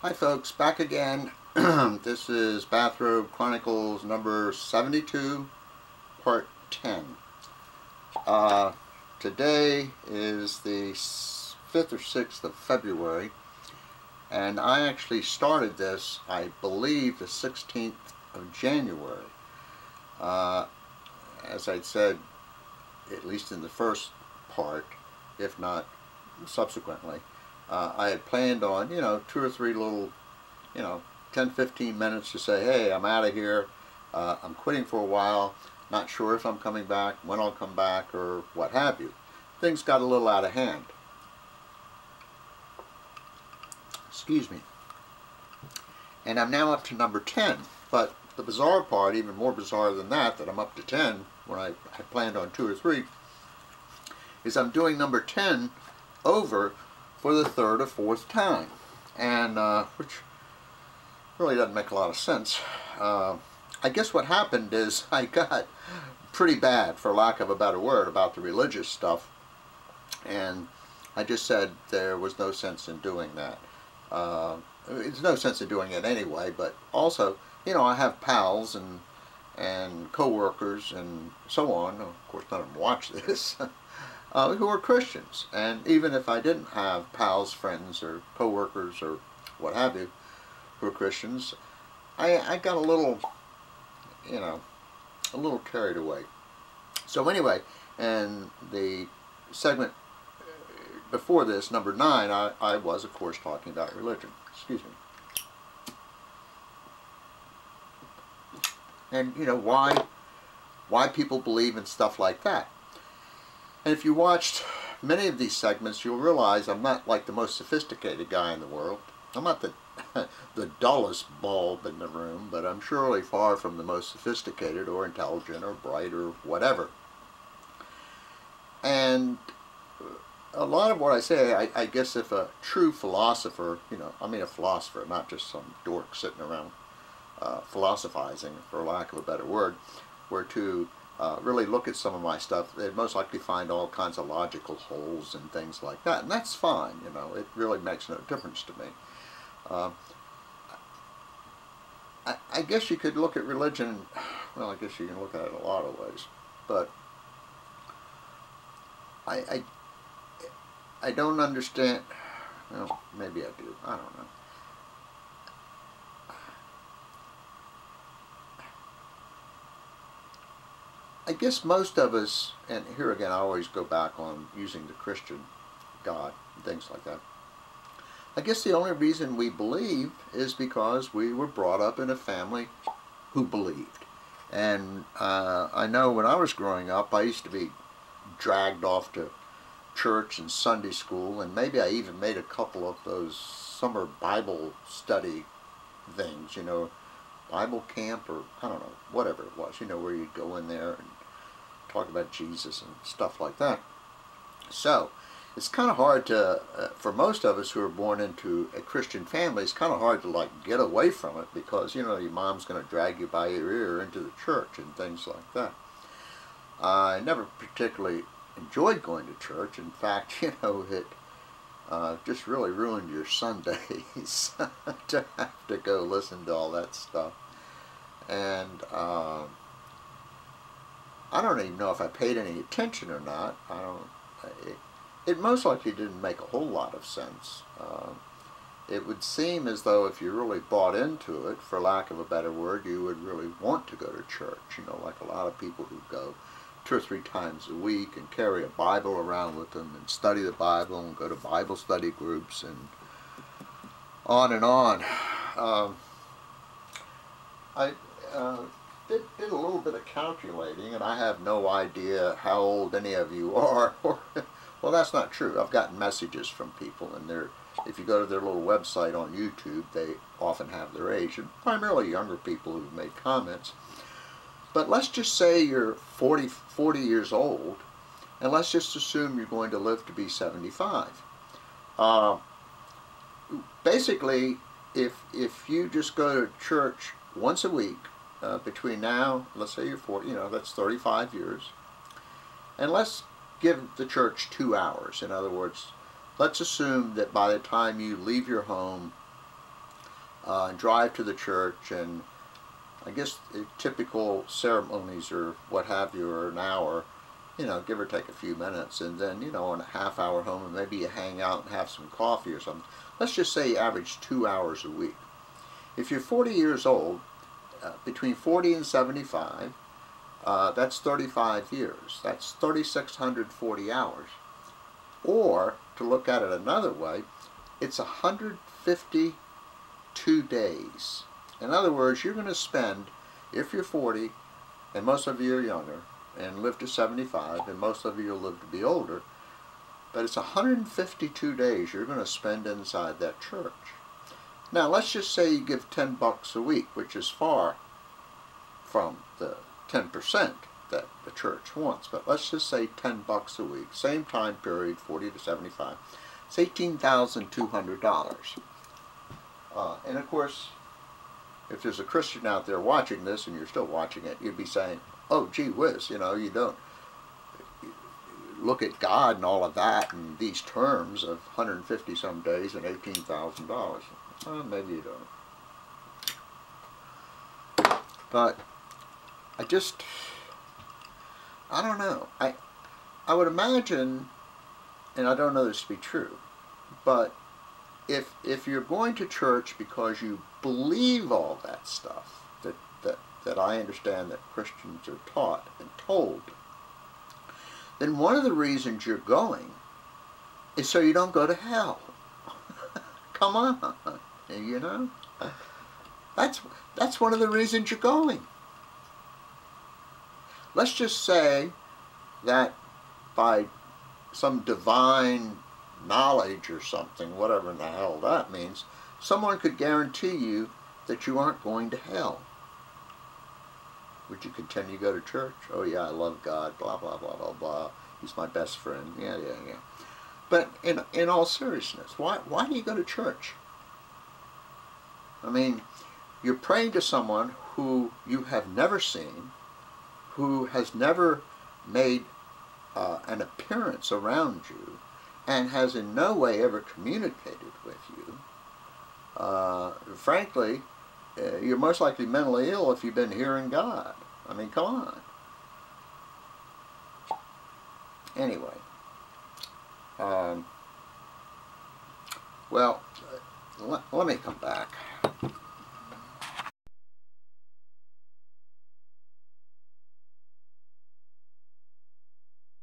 Hi folks, back again. This is Bathrobe Chronicles number 72, Part 10. Today is the 5th or 6th of February, and I actually started this, I believe, the 16th of January. As I said, at least in the first part, if not subsequently, I had planned on, 2 or 3 little, 10-15 minutes to say, hey, I'm out of here, I'm quitting for a while, not sure if I'm coming back, when I'll come back, or what have you. Things got a little out of hand. Excuse me. And I'm now up to number 10, but the bizarre part, even more bizarre than that I'm up to 10, when I planned on 2 or 3, is I'm doing number 10 over for the 3rd or 4th time, and which really doesn't make a lot of sense. I guess what happened is I got pretty bad, for lack of a better word, about the religious stuff, and I just said there was no sense in doing that. There's no sense in doing it anyway, but also, I have pals and co-workers and so on, of course none of them watch this, who are Christians, and even if I didn't have pals, friends, or co-workers, or what have you, who are Christians, I got a little, a little carried away. So anyway, and the segment before this, number 9, I was, of course, talking about religion. Excuse me. And, why people believe in stuff like that. And if you watched many of these segments, you'll realize I'm not like the most sophisticated guy in the world. I'm not the the dullest bulb in the room, but I'm surely far from the most sophisticated or intelligent or bright or whatever. And a lot of what I say, I guess if a true philosopher, I mean a philosopher, not just some dork sitting around philosophizing, for lack of a better word, were to really look at some of my stuff, they'd most likely find all kinds of logical holes and things like that, and that's fine. It really makes no difference to me. I guess you could look at religion, well, I guess you can look at it a lot of ways, but I don't understand, well, maybe I do, I don't know. I guess most of us, and here again I always go back on using the Christian God and things like that, I guess the only reason we believe is because we were brought up in a family who believed. And I know when I was growing up, I used to be dragged off to church and Sunday school, and maybe I even made a couple of those summer Bible study things, Bible camp, or I don't know, whatever it was, where you'd go in there and talk about Jesus and stuff like that. So it's kind of hard to, for most of us who are born into a Christian family, it's kind of hard to like get away from it, because your mom's going to drag you by your ear into the church and things like that. I never particularly enjoyed going to church. In fact, it just really ruined your Sundays to have to go listen to all that stuff. And I don't even know if I paid any attention or not. It most likely didn't make a whole lot of sense. It would seem as though if you really bought into it, for lack of a better word, you would really want to go to church, like a lot of people who go 2 or 3 times a week and carry a Bible around with them and study the Bible and go to Bible study groups and on and on. I did a little bit of calculating, and I have no idea how old any of you are. Well, that's not true. I've gotten messages from people, and if you go to their little website on YouTube, they often have their age, and primarily younger people who've made comments. But let's just say you're 40 years old, and let's just assume you're going to live to be 75. Basically, if you just go to church once a week, between now, let's say you're 40, that's 35 years, and let's give the church 2 hours. In other words, let's assume that by the time you leave your home and drive to the church, and I guess the typical ceremonies or what have you are an hour, you know, give or take a few minutes, and then, you know, in a half hour home, and maybe you hang out and have some coffee or something. Let's just say you average 2 hours a week. If you're 40 years old, between 40 and 75, that's 35 years. That's 3,640 hours. Or, to look at it another way, it's 152 days. In other words, you're going to spend, if you're 40, and most of you are younger, and live to 75, and most of you will live to be older, but it's 152 days you're going to spend inside that church. Now, let's just say you give $10 a week, which is far from the 10% that the church wants, but let's just say $10 a week, same time period, 40 to 75, it's $18,200. And of course, if there's a Christian out there watching this, and you're still watching it, you'd be saying, oh, gee whiz, you know, you don't look at God and all of that in these terms of 150 some days and $18,000. Well, maybe you don't. But I don't know. I would imagine, and I don't know this to be true, but if you're going to church because you believe all that stuff that I understand that Christians are taught and told, then one of the reasons you're going is so you don't go to hell. Come on, you know? That's one of the reasons you're going. Let's just say that by some divine knowledge or something, whatever in the hell that means, someone could guarantee you that you aren't going to hell. Would you continue to go to church? Oh yeah, I love God, blah, blah, blah, blah, blah. He's my best friend. Yeah. But in all seriousness, why do you go to church? I mean, you're praying to someone who you have never seen, who has never made an appearance around you, and has in no way ever communicated with you. Frankly, you're most likely mentally ill if you've been hearing God. I mean, come on. Anyway, well, let me come back.